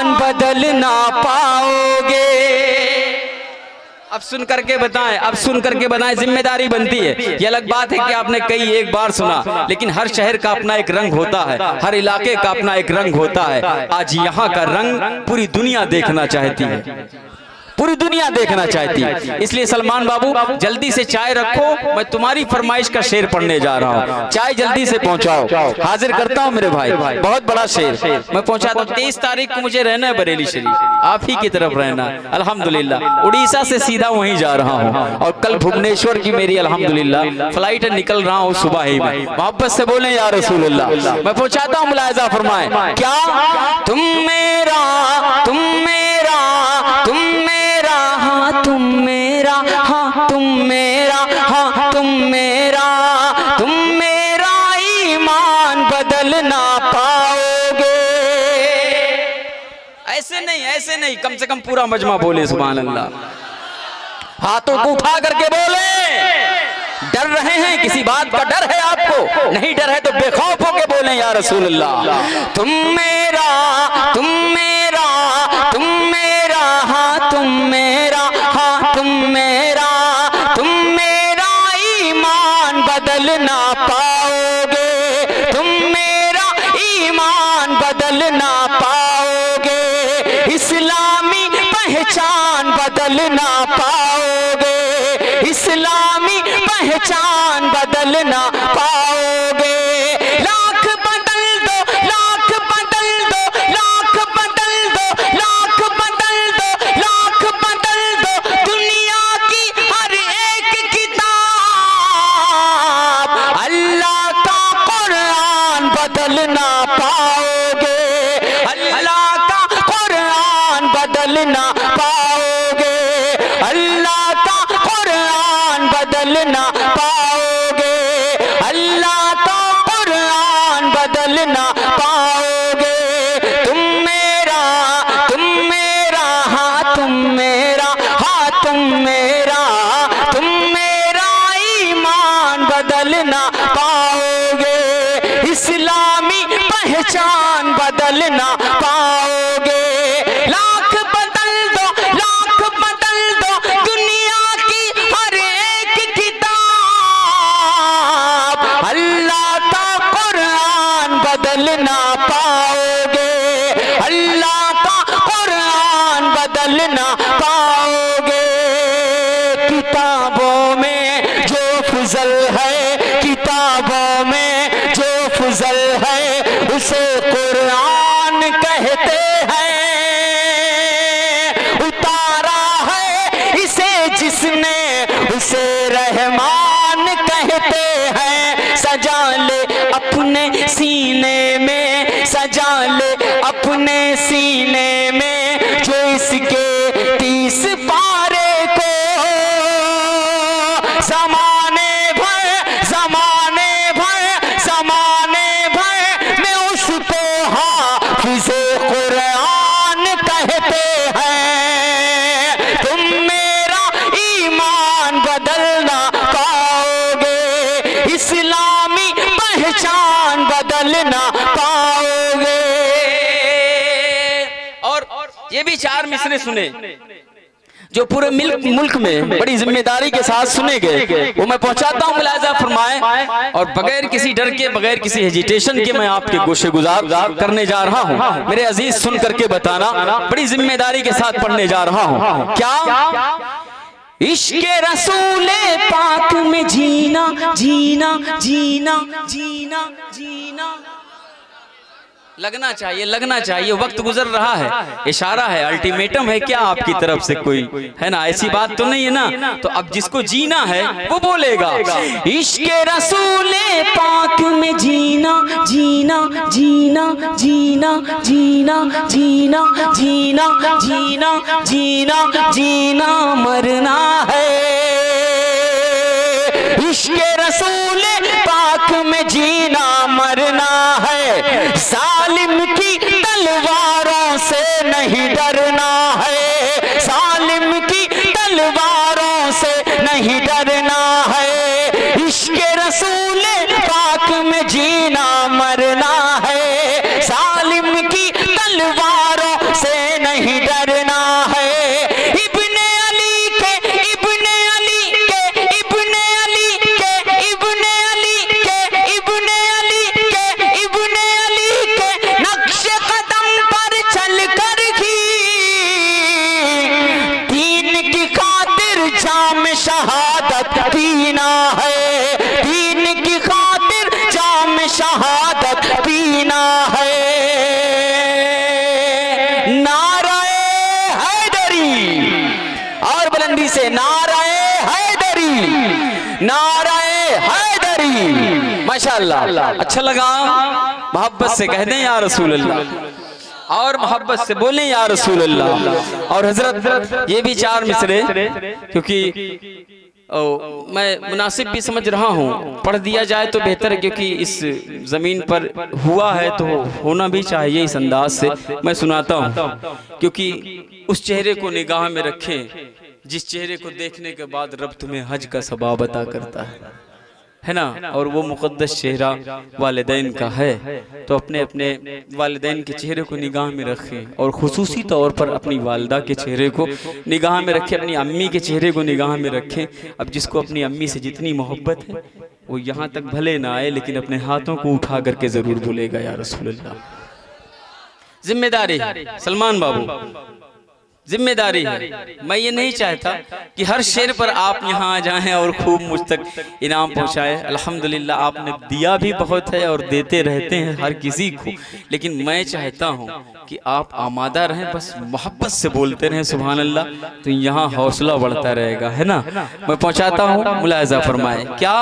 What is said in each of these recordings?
ईमान बदल ना पाओगे। अब सुन करके बताएं, अब सुन करके बताएं, जिम्मेदारी बनती है। ये अलग बात है कि आपने कई एक बार सुना, लेकिन हर शहर का अपना एक रंग होता है, हर इलाके का अपना एक रंग होता है। आज यहाँ का रंग पूरी दुनिया देखना चाहती है, पूरी दुनिया देखना चाहती है। इसलिए सलमान बाबू जल्दी से चाय रखो, मैं तुम्हारी फरमाइश का शेर पढ़ने जा रहा हूँ। चाय जल्दी से पहुँचाओ। हाजिर करता हूँ मेरे भाई, बहुत बड़ा शेर मैं पहुँचाता हूँ। 23 तारीख को मुझे रहना है बरेली शरीफ, आप ही की तरफ रहना। अल्हम्दुलिल्लाह उड़ीसा से सीधा वहीं जा रहा हूँ, और कल भुवनेश्वर की मेरी अल्हम्दुलिल्लाह फ्लाइट है, निकल रहा हूँ सुबह ही में। मोहब्बत से बोले या रसूलुल्लाह। मैं पहुँचाता हूँ, मुलाहिजा फरमाए। क्या तुम मेरा, तुम मेरा, तुम मेरा, हाँ तुम मेरा, हाँ तुम मेरा, हाँ तुम मेरा, तुम मेरा ईमान बदल ना पाओगे। ऐसे नहीं, ऐसे नहीं, कम से कम पूरा मजमा बोले सुभान अल्लाह। हाथों को उठा करके बोले। डर रहे हैं, किसी बात का डर है आपको? नहीं डर है तो बेखौफ होके बोले या रसूलुल्लाह। तुम मेरा, तुम मेरा, तुम मेरा, हाँ तुम मेरा, हाँ तुम मेरा, तुम मेरा ईमान बदल ना पाओगे। तुम मेरा ईमान बदल ना पाओगे। इस्लामी पहचान बदल ना पाओगे। इस्लामी पहचान बदल ना पाओगे। लाख बदल दो, लाख बदल दो, लाख बदल दो, लाख बदल दो, लाख बदल दो, दुनिया की हर एक किताब, अल्लाह का कुरान बदल ना पाओगे। अल्लाह का कुरान बदल ना पाओगे। अल्लाह का कुरान बदल ना पाओगे। अल्लाह का कुरान बदल ना पाओगे। तुम मेरा, तुम मेरा, हाँ तुम मेरा, हाँ तुम मेरा, तुम मेरा ईमान बदल ना पाओगे। इस्लामी पहचान बदल ना पाओगे। लाख बदल दो, लाख बदल दो, दुनिया की हर एक किताब, अल्लाह का कुरान बदल ना पाओगे। अल्लाह का कुरान बदल ना पाओगे। किताबों में जो फजल है, किताबों में जो फजल है, उसे कुरान कहते हैं। उतारा है इसे जिसने, उसे रहमान कहते हैं। सजा ले अपने सीने में, सजा ले अपने सीने में, जो इसके 30 पारे को ज़माने भर, ज़माने भर, ज़माने भर में उसको हाफिज़े कुरान कहते हैं। तुम मेरा ईमान बदल ना पाओगे। इस्लामी पहचान बदल ना पाओगे। और ये भी 4 मिसरे सुने जो पूरे मुल्क में बड़ी जिम्मेदारी के साथ सुने गए, वो मैं पहुंचाता हूं, मुलाहिजा फरमाएं। और बगैर किसी डर के, बगैर किसी हेजिटेशन के मैं आपके गोशे गुजार करने जा रहा हूं। मेरे अजीज सुन करके बताना, बड़ी जिम्मेदारी के साथ पढ़ने जा रहा हूं। क्या इश्क़े रसूले पाक में जीना, जीना, जीना, जीना, जीना लगना चाहिए, लगना चाहिए। वक्त गुजर रहा है, इशारा है, अल्टीमेटम है क्या आपकी तरफ से कोई, है ना? ऐसी बात तो नहीं है ना? तो अब जिसको जीना है वो बोलेगा। इश्क़े रसूले पाक में जीना, जीना, जीना, जीना, जीना, जीना, जीना, जीना, जीना, जीना मरना है। इश्क़े रसूले पाक में जीना मरना है। जालिम की तलवारों से नहीं डरना है। जालिम की तलवारों से नहीं डरना है। इश्क़े रसूले पाक में जीना मरना है। जालिम की तलवारों से माशाअल्लाह, अच्छा लगा। मोहब्बत से कह दें या रसूल अल्लाह, और मोहब्बत से बोलें या रसूल अल्लाह। और हजरत ये भी 4 मिसरे, क्योंकि मैं मुनासिब भी समझ रहा हूँ, पढ़ दिया जाए तो बेहतर है, क्योंकि इस ज़मीन पर हुआ है तो होना भी चाहिए। इस अंदाज से मैं सुनाता हूँ, क्योंकि उस चेहरे को निगाह में रखें जिस चेहरे को देखने के बाद रब तुम्हें हज का सवाब अता करता है ना। और वो मुक़द्दस चेहरा वालिदैन का है, तो अपने अपने वालिदैन के चेहरे को निगाह में रखें, और ख़ुसूसी तौर पर अपनी वालदा के चेहरे को निगाह में रखें, अपनी अम्मी के चेहरे को निगाह में रखें। अब जिसको अपनी अम्मी से जितनी मोहब्बत है वो यहाँ तक भले ना आए, लेकिन अपने हाथों को उठा करके ज़रूर बोलेगा या रसूलल्लाह। जिम्मेदारी सलमान बाबू, जिम्मेदारी है। मैं ये नहीं चाहता कि हर शेर पर आप यहाँ आ जाएं और खूब मुझ तक इनाम पहुँचाएं। अल्हम्दुलिल्लाह आपने दिया भी बहुत है और देते रहते हैं हर किसी को, लेकिन मैं चाहता हूँ कि आप आमादा रहें, बस मोहब्बत से बोलते रहें सुभान अल्लाह, तो यहाँ हौसला बढ़ता रहेगा, है ना। मैं पहुँचाता हूँ, मुलाहिज़ा फरमाएं। क्या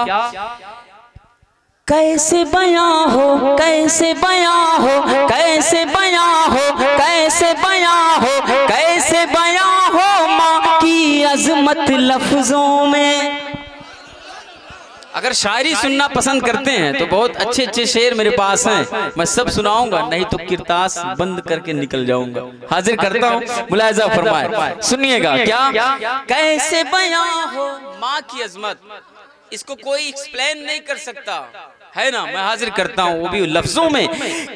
कैसे बयां हो, कैसे बयां हो, कैसे बयां हो, कैसे बयां हो, कैसे बयां हो माँ की अजमत लफ्जों में। अगर शायरी सुनना पसंद करते हैं तो बहुत अच्छे अच्छे शेर मेरे पास हैं, मैं सब सुनाऊंगा, नहीं तो किरतास बंद करके निकल जाऊंगा। हाजिर करता हूँ, मुलाहिज़ा फरमाए, सुनिएगा। क्या कैसे बयां हो माँ की अजमत, इसको कोई एक्सप्लेन नहीं कर सकता, है ना। मैं हाजिर करता हूँ वो भी लफ्जों में।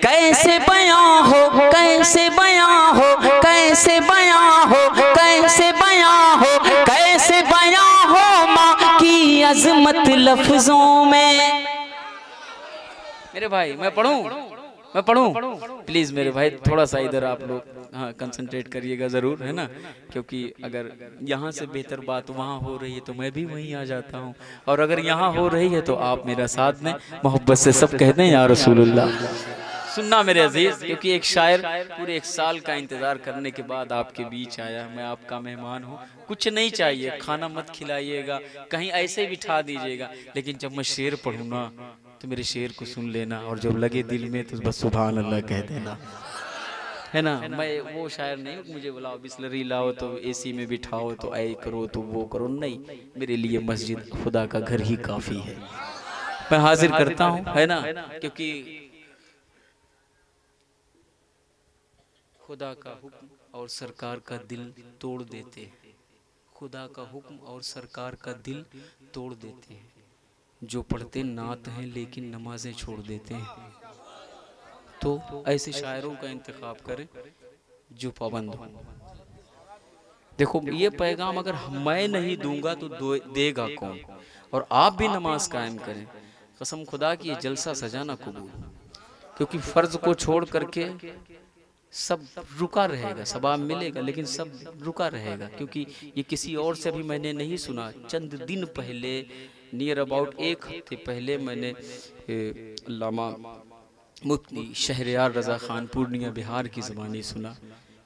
कैसे बयां हो, कैसे बयां हो, कैसे बयां हो, कैसे बयां हो, कैसे बयां हो माँ की अजमत लफ्जों में। मेरे भाई मैं पढ़ूं प्लीज मेरे भाई, थोड़ा सा इधर आप लोग हाँ कंसंट्रेट करिएगा ज़रूर, है ना, क्योंकि अगर यहाँ से बेहतर बात वहाँ हो रही है तो मैं भी वहीं आ जाता हूँ, और अगर यहाँ हो रही है तो आप मेरा साथ दें, मोहब्बत से सब कहते हैं या रसूलुल्लाह। सुनना मेरे अजीज, क्योंकि एक शायर पूरे 1 साल का इंतज़ार करने के बाद आपके बीच आया। मैं आपका मेहमान हूँ, कुछ नहीं चाहिए, खाना मत खिलाइएगा, कहीं ऐसे बिठा दीजिएगा, लेकिन जब मैं शेर पढ़ूँ ना तो मेरे शेर को सुन लेना, और जब लगे दिल में तो बस सुभान अल्लाह कह देना, है ना। मैं वो शायर नहीं मुझे बुलाओ, बिस्लरी लाओ तो एसी में बिठाओ तो ऐ करो तो वो करो, नहीं, मेरे लिए मस्जिद खुदा का घर ही काफ़ी है। मैं हाजिर करता हूँ, है ना, क्योंकि खुदा का हुक्म और सरकार का दिल तोड़ देते हैं, खुदा का हुक्म और सरकार का दिल तोड़ देते हैं, जो पढ़ते नात हैं लेकिन नमाजें छोड़ देते हैं। तो ऐसे शायरों का इंतखाब करें जो पाबंद हो। देखो ये पैगाम अगर मैं नहीं दूंगा तो देगा कौन, और आप भी नमाज कायम करें। कसम खुदा की ये जलसा सजाना कबूल, क्योंकि फ़र्ज को छोड़ करके सब रुका रहेगा, सवाब मिलेगा लेकिन सब रुका रहेगा, क्योंकि ये किसी और से भी मैंने नहीं सुना। चंद दिन पहले, नियर अबाउट 1 हफ्ते पहले मैंने अल्लामा मुफ्ती शहरयार रज़ा खान पूर्णिया बिहार की ज़बानी सुना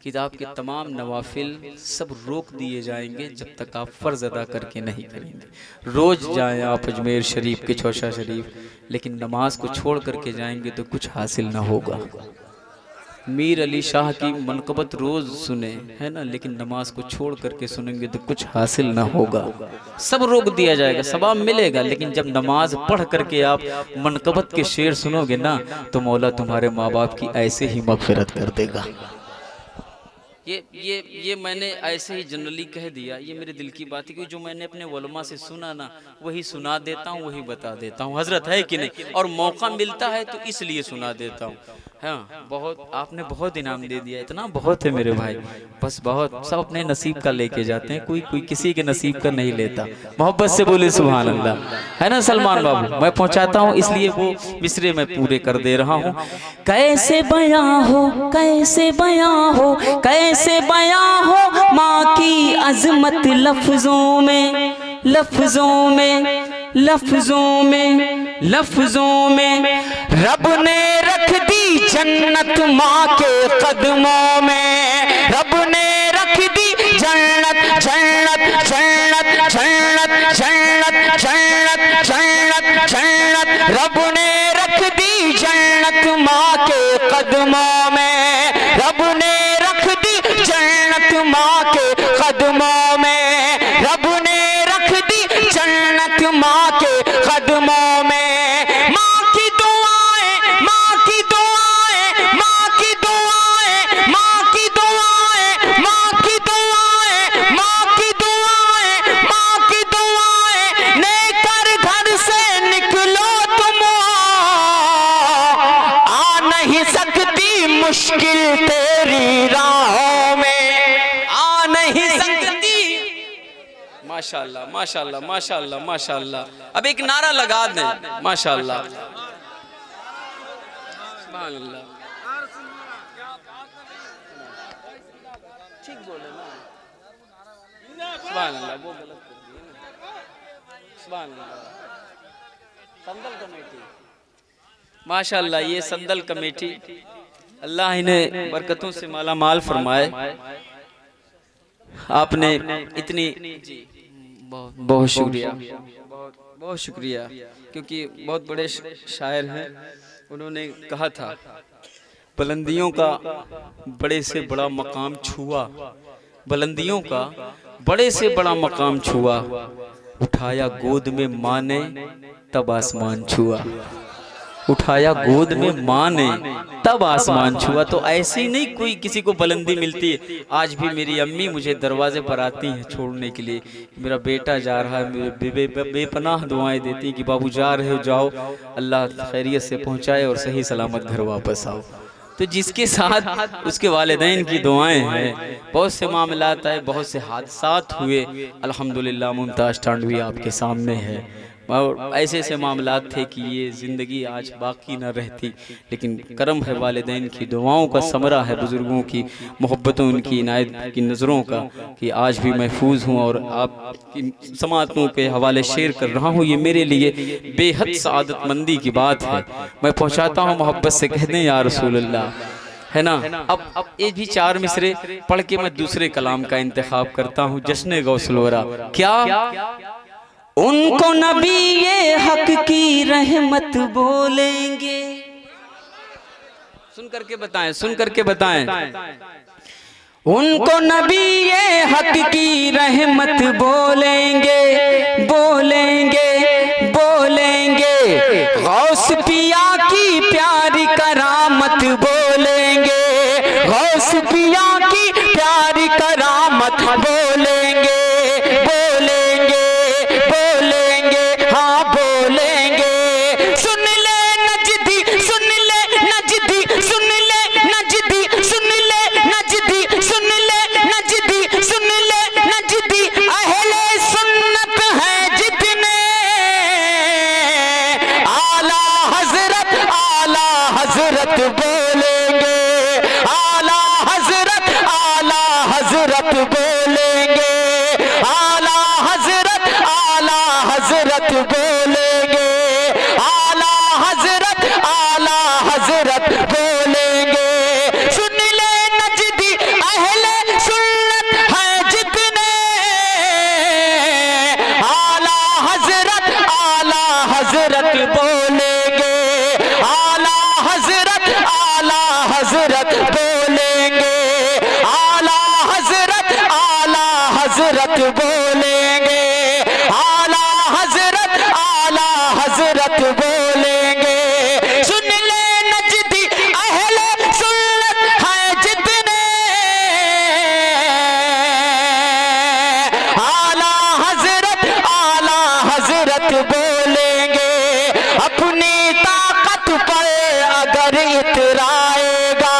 कि आपके तमाम नवाफिल सब रोक दिए जाएंगे जब तक आप फ़र्ज़ अदा करके नहीं करेंगे। रोज़ जाएं आप अजमेर शरीफ के चौशा शरीफ, लेकिन नमाज को छोड़ करके जाएंगे तो कुछ हासिल ना होगा। मीर अली शाह की मनक़बत रोज़ सुने, है ना, लेकिन नमाज को छोड़ करके सुनेंगे तो कुछ हासिल ना होगा। सब रोक दिया जाएगा, सवाब मिलेगा, लेकिन जब नमाज पढ़ करके आप मनक़बत के शेर सुनोगे ना तो मौला तुम्हारे माँ बाप की ऐसे ही मग़फ़िरत कर देगा। ये मैंने ऐसे ही जनरली कह दिया, ये मेरे दिल की बात है, कि जो मैंने अपने उलमा से सुना ना वही सुना देता हूँ, वही बता देता हूँ। हजरत है कि नहीं, और मौका मिलता है तो इसलिए सुना देता हूँ। हाँ बहुत आपने बहुत इनाम दे दिया, इतना बहुत है मेरे भाई, बस बहुत, सब अपने नसीब का लेके जाते हैं, कोई किसी के नसीब का नहीं लेता। मोहब्बत से बोले सुभान अल्लाह, है ना सलमान बाबू। मैं पहुंचाता हूँ इसलिए वो मिसरे में पूरे कर दे रहा हूँ। कैसे बयां हो, कैसे बयां हो, कैसे बयां हो माँ की अजमत लफ्जों में, लफ्जों में, लफ्जों में, लफ्जों में। रब ने रख दी जन्नत माँ के कदमों में, रब ने रख दी जन्नत, जन्नत, जन्नत, जन्नत, जन्नत, जन्नत, जन्नत, जन्नत, रब ने कदमों में, रब ने रख दी जन्नत माँ के कदमों में, रब ने रख दी जन्नत माँ के कदमों में। माँ की दुआएं, माँ की दुआएं, माँ की दुआएं, माँ की दुआएं, माँ की दुआएं, माँ की दुआएं, माँ की दुआएं लेकर घर से निकलो तुम, आ नहीं सकती मुश्किल तेरी राहों में, आ नहीं सकती। माशाअल्लाह माशाअल्लाह माशाअल्लाह माशाअल्लाह। अब एक नारा लगा दें, माशाअल्लाह सुभान अल्लाह। ठीक बोले ना, सुभान अल्लाह, वो गलत कर दिए ना, सुभान अल्लाह। संदल कमेटी, माशाअल्लाह, ये संदल कमेटी अल्लाह इन्हें बरकतों से माला माल फरमाए। आपने इतनी बहुत बहुत शुक्रिया, बहुत बहुत शुक्रिया, क्योंकि बहुत बड़े शायर हैं। उन्होंने कहा था बुलंदियों का बड़े से बड़ा मकाम छुआ, बुलंदियों का बड़े से बड़ा मकाम छुआ, उठाया गोद में माँ ने तब आसमान छुआ, उठाया गोद में माँ ने तब आसमान छुआ। तो ऐसी नहीं कोई किसी को बुलंदी मिलती है। आज भी मेरी अम्मी मुझे दरवाजे पर आती हैं छोड़ने के लिए, मेरा बेटा जा रहा है, मेरे बेपनाह दुआएं देती कि बाबू जा रहे हो जाओ, अल्लाह खैरियत से पहुंचाए और सही सलामत घर वापस आओ। तो जिसके साथ उसके वालिदैन की दुआएं हैं। बहुत से मामलात आए, बहुत से हादसात हुए, अल्हम्दुलिल्लाह मुमताज़ टांडवी आपके सामने है। और ऐसे ऐसे मामलात थे कि ये ज़िंदगी आज बाकी न रहती, लेकिन करम है वालिदैन की दुआओं का समरा है, बुज़ुर्गों की मोहब्बतों, उनकी इनायत की नज़रों का, कि आज भी महफूज हूँ और आपकी समातों के हवाले शेयर कर रहा हूँ। ये मेरे लिए बेहद सआदतमंदी की बात है। मैं पहुँचाता हूँ मोहब्बत से, कह दें या रसूल अल्लाह, है ना। अब ये भी 4 मिसरे पढ़ के मैं दूसरे कलाम का इंतखाब करता हूँ। जश्न गौसल वरा, क्या उनको नबी ये हक की रहमत बोलेंगे? सुन करके बताएं, सुन करके बताएं। उनको नबी ये हक की रहमत बोलेंगे, बोलेंगे, बोलेंगे। गौस पिया की प्यारी करामत बोलेंगे, गौस पिया की प्यारी करामत बोलेंगे, बोलेंगे, बोलेंगे, हाँ बोलेंगे। सुन ले नजदी, सुन ले नजदी, सुन ले नजदी, सुन ले नजदी, सुन ले नजदी, सुन ले नजदी। अहले सुन्नत है जितने, आला हजरत बोलेंगे, आला हजरत बोलेंगे, आला हजरत बोलेंगे, आला हजरत बोलेंगे। सुन ले नजदी अहले सुन्नत है जितने, आला हजरत बोलेंगे, आला हजरत बोलेंगे, आला हजरत बोलेंगे, आला हजरत बोलेंगे। सुन ले नजदी अहले सुन्नत है जितने, आला हजरत बोलेंगे। अपनी ताकत पर अगर इतराएगा,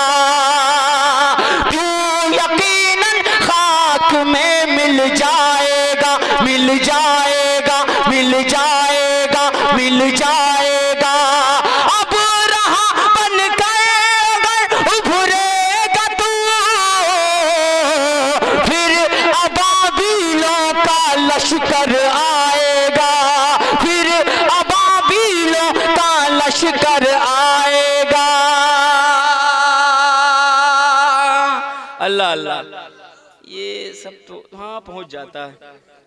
तू यकीनन खाक में मिल जाएगा, मिल जाएगा, मिल जाएगा, मिल जाएगा। अब रहा बन कर उभरेगा तू, फिर अबाबीलों का लश्कर आएगा, फिर अबाबीलों का लश्कर आएगा। अल्लाह अल्लाह, ये सब तो हाँ पहुंच जाता है।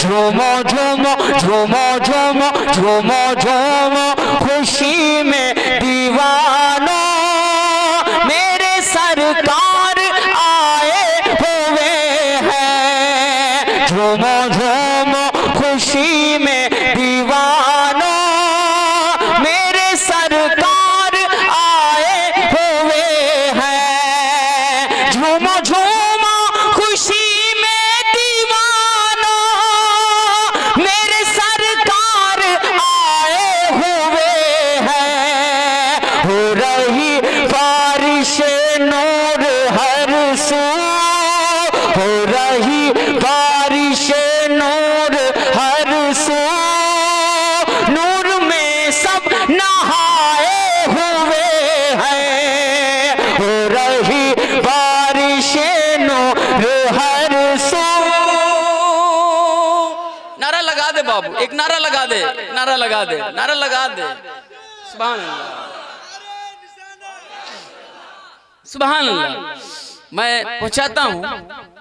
झूमो झूमो झूमो झूमो झूमो झूमो खुशी में दीवानों, मेरे सरकार आए हुए हैं। झूमो झूमो खुशी में दीवानों, मेरे सरकार आए हुए हैं। झूमो झूमो खुशी में दीवानों, मेरे सरकार आए हुए हैं। हो रही बारिश नूर हर सू, हो रही बारिश नूर हर सू, नूर में सब नहाए हुए हैं। हो रही बारिश नूर हर सू। नारा लगा दे बाबू, एक नारा लगा दे, नारा लगा दे, नारा लगा दे। सुभान अल्लाह, सुभान अल्लाह। मैं पहुंचाता हूँ,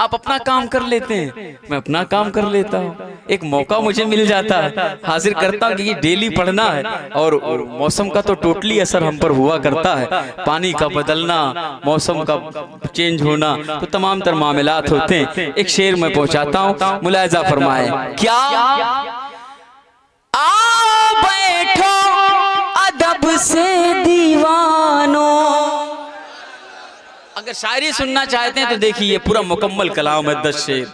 आप अपना काम कर लेते हैं, मैं अपना काम कर लेता हूँ। एक मौका मुझे मिल जाता है, हाजिर करता हूँ, क्योंकि डेली पढ़ना है और मौसम का तो टोटली असर हम पर हुआ करता है। पानी का बदलना, मौसम का चेंज होना, तो तमाम तर मामलात होते हैं। एक शेर में पहुंचाता हूँ, मुलायजा फरमाए। क्या आओ बैठो अदब से दीवानों। अगर शायरी सुनना चाहते हैं तो देखिए, पूरा मुकम्मल कलाम है, 10 शेर,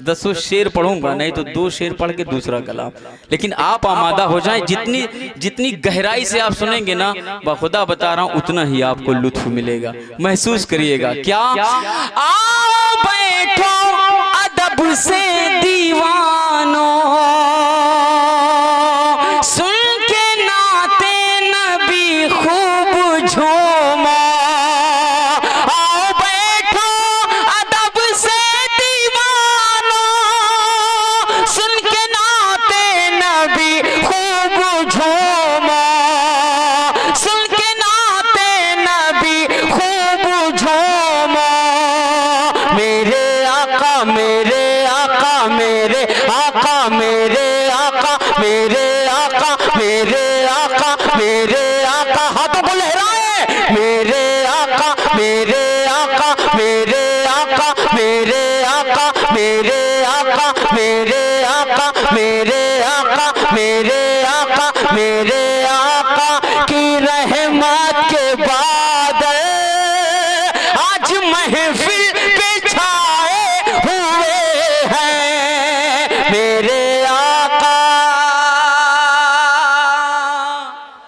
10 शेर पढ़ूंगा, नहीं तो 2 शेर पढ़ के दूसरा कलाम। लेकिन आप आमादा हो जाएं, जितनी गहराई से आप सुनेंगे ना, बखुदा बता रहा हूं, उतना ही आपको लुत्फ मिलेगा, महसूस करिएगा। क्या आओ बैठो अदब से दीवानों, सुन के नाते नबी खूब झूमा। मेरे आका की रहमत के बादल आज महफिल पे छाए हुए हैं। मेरे आका,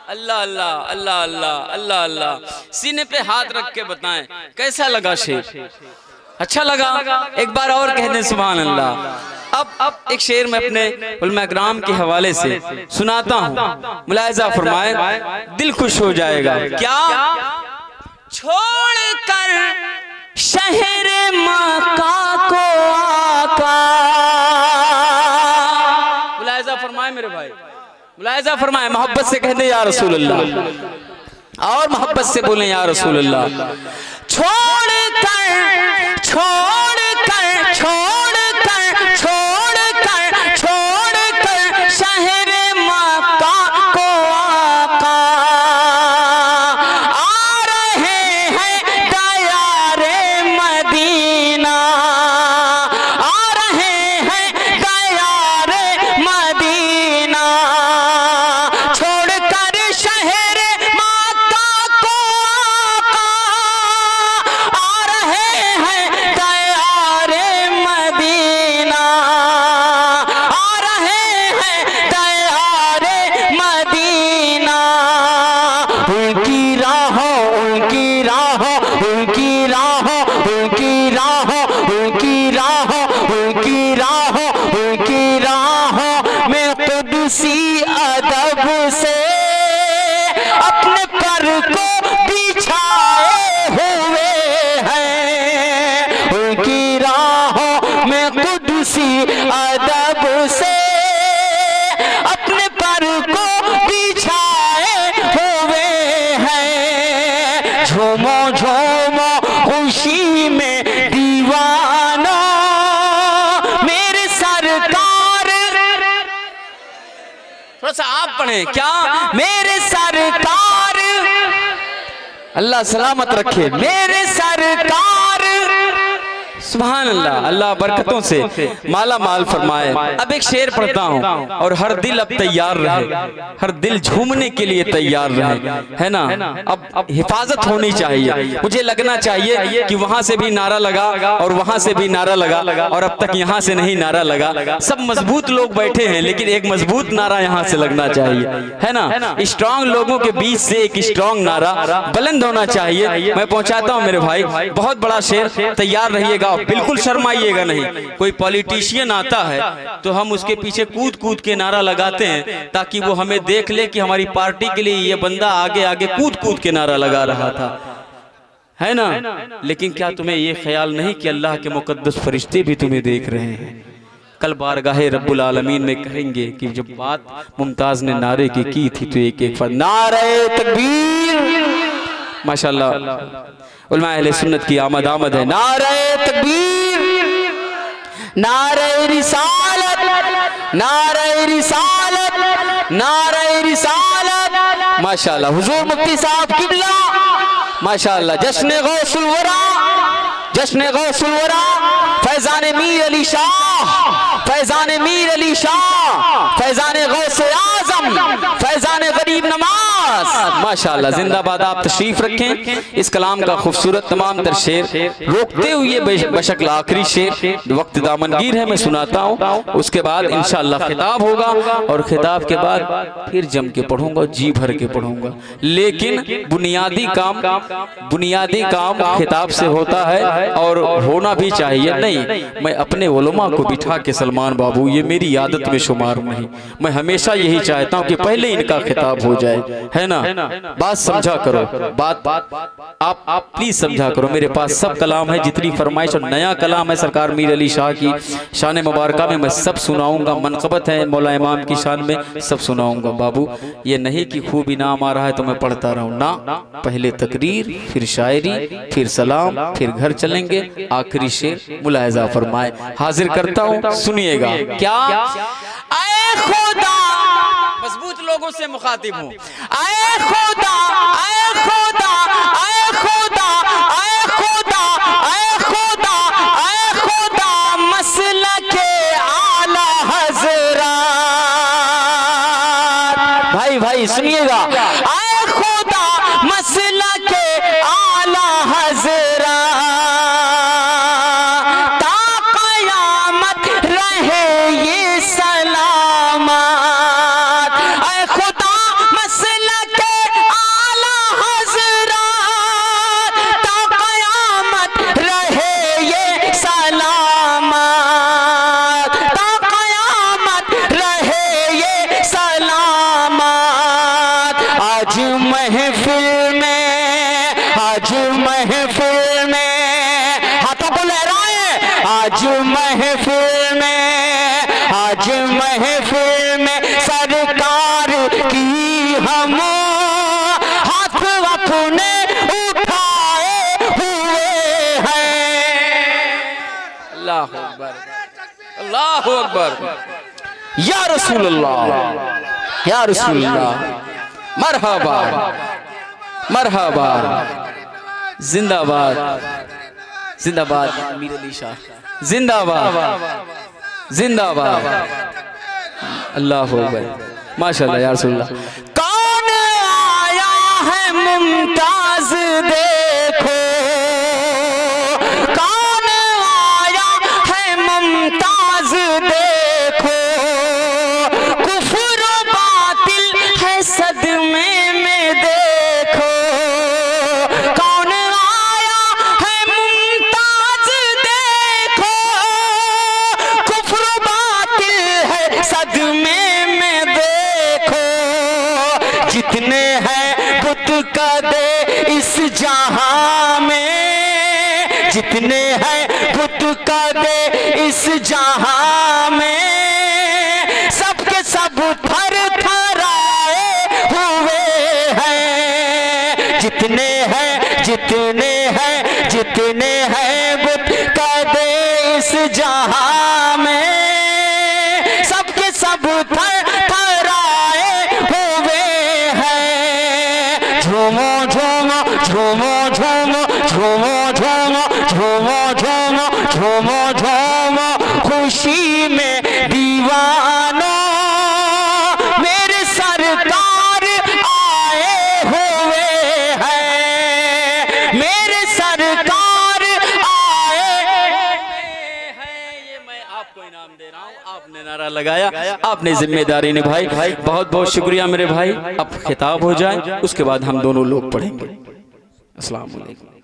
अल्लाह अल्लाह अल्लाह अल्लाह अल्लाह अल्लाह। सीने पे हाथ रख के बताएं कैसा लगा शेर, अच्छा लगा? एक बार और कह दें सुभान अल्लाह। अब एक शेर मैं अपने उलमा किराम के हवाले से सुनाता हूँ, मुलायजा फरमाए, दिल खुश हो जाएगा। क्या छोड़ कर शहर मक्का को आका, मुलायजा फरमाए मेरे भाई, मुलायजा फरमाए, मोहब्बत से कह दे या रसूल अल्लाह, और मोहब्बत से बोले या रसूल अल्लाह। छोड़ कर छोड़ कर छोड़ कर छोड़ कर छोड़ कर शहर मक्का को आका आ रहे हैं दयारे मदीना, आ रहे हैं दयारे मदीना। छोड़ कर शहर मक्का को आका आ रहे हैं दयारे मदीना, आ रहे हैं दयारे मदीना। उनकी राहों उनकी राहों उनकी राहों उनकी राहों उनकी राहों उनकी राहों उनकी राहों में कुदसी अदब से अपने पर को बिछाए हुए हैं। उनकी राहों में कुदसी अदब से अपने पर को बिछाए हुए हैं। झूमो झूमो खुशी में दीवाना, मेरे सरकार थोड़ा सा आप पढ़े क्या? मेरे सरकार, अल्लाह सलामत रखे, मेरे सरकार, सुभान अल्लाह, अल्लाह बरकतों से माला माल फरमाए। अब एक शेर पढ़ता हूँ, और हर दिल अब तैयार रहे, हर दिल झूमने के लिए तैयार रहे, है ना। अब हिफाजत होनी चाहिए, मुझे लगना चाहिए कि वहां से भी नारा लगा और वहां से भी नारा लगा, और अब तक यहाँ से नहीं नारा लगा। सब मजबूत लोग बैठे हैं, लेकिन एक मजबूत नारा यहाँ से लगना चाहिए, है ना। स्ट्रांग लोगों के बीच से एक स्ट्रांग नारा बुलंद होना चाहिए। मैं पहुंचाता हूँ मेरे भाई, बहुत बड़ा शेर, तैयार रहिएगा, बिल्कुल शर्माइएगा नहीं। कोई पॉलिटिशियन आता है तो हम उसके पीछे कूद कूद के नारा लगाते हैं, ताकि वो हमें देख ले कि हमारी पार्टी के लिए ये बंदा आगे आगे कूद कूद के नारा लगा रहा था, है ना। लेकिन क्या तुम्हें ये ख्याल नहीं कि अल्लाह के मुकद्दस फरिश्ते भी तुम्हें देख रहे हैं? कल बारगाहे रब्बुल आलमीन में कहेंगे कि जब बात मुमताज ने नारे की थी तो एक एक नारे तकबीर, माशाअल्लाह उलमा अहले सुन्नत की आमद है। नारे तकबीर, नारे रिसालत, नारे रिसालत, नारे रिसालत, माशाअल्लाह। हुजूर मुफ्ती साहब किबला, माशाअल्लाह। जश्न गौसुल वरा, जश्न गौसुल वरा, फैजान मीर अली शाह, फैजान मीर अली शाह, फैजान गौसे आजम, फैजान गरीब नमाज, माशाअल्लाह। जिंदाबाद। आप तशरीफ रखें। इस कलाम का खूबसूरत तमाम तर शेर रोकते हुए बशक्ल आखिरी शेर वक्त दामनगीर है, मैं सुनाता हूँ। उसके बाद इंशाअल्लाह खिताब होगा, और खिताब के बाद फिर जम के पढ़ूंगा, जी भर के पढ़ूंगा। लेकिन बुनियादी काम खिताब से होता है, और होना भी चाहिए। नहीं, मैं अपने उलमा को बिठा के, सलमान बाबू ये मेरी आदत में शुमार नहीं, मैं हमेशा यही चाहता हूँ कि पहले इनका खिताब हो जाए, है ना। बात समझा करो, बात आप प्लीज समझा करो। मेरे पास सब कलाम है, जितनी फरमाइश, और नया कलाम है सरकार मीर अली शाह की शान मुबारका में, मैं सब सुनाऊंगा। मनक़बत है मौला इमाम की शान में, सब सुनाऊंगा बाबू। ये नहीं कि खूब इनाम आ रहा है तो मैं पढ़ता रहूं ना, पहले तकरीर, फिर शायरी, फिर सलाम, फिर घर चलेंगे। आखिरी शेर मुलाहिजा फरमाए, हाजिर करता हूँ, सुनिएगा। क्या? आए खुदा, मजबूत लोगों से मुखातिब हूँ। आए खुदा, आए खुदा, आए खुदा, आए खुदा, आए खुदा, आए खुदा, मसलके आला हज़रात। भाई सुनिएगा। आए खुदा, मसलके आला हज़रात, ता क़यामत रहे ये सलामत। आए खुदा, मसलके आला हज़रात, ता क़यामत रहे ये सलामत, ता क़यामत रहे ये सलामत। आज महफिल में, आज महफिल में, हाथों को लहराएं। आज महफिल में, आज महफिल में सरकार की हम हाथ अपने उठाए हुए हैं। अल्लाह अकबर, अल्लाह अकबर, या रसूल अल्लाह, या रसूल अल्लाह, मरहबा मरहबा, जिंदाबाद जिंदाबाद मीर अली शाह, जिंदाबाद जिंदाबाद, अल्लाह अकबर, माशाअल्लाह या रसूलल्लाह। कौन आया है मुमताज देखो, कौन आया है मुमताज देखो, कुफ्र बातिल है सदमे में देखो। कौन आया है मुमताज देखो, कुफ्र बातिल है सदमे में देखो। जितने हैं बुत कदे इस जहां में, जितने हैं बुत कदे इस जहां में, सबके सब थर थराए हुए हैं। जितने हैं, जितने हैं, जितने हैं बुत कदे इस जहां में, सबके सब थर थराए लगाया, आपने जिम्मेदारी निभाई। बहुत बहुत शुक्रिया मेरे भाई। अब खिताब हो जाए उसके बाद हम दोनों लोग पढ़ेंगे। अस्सलाम वालेकुम।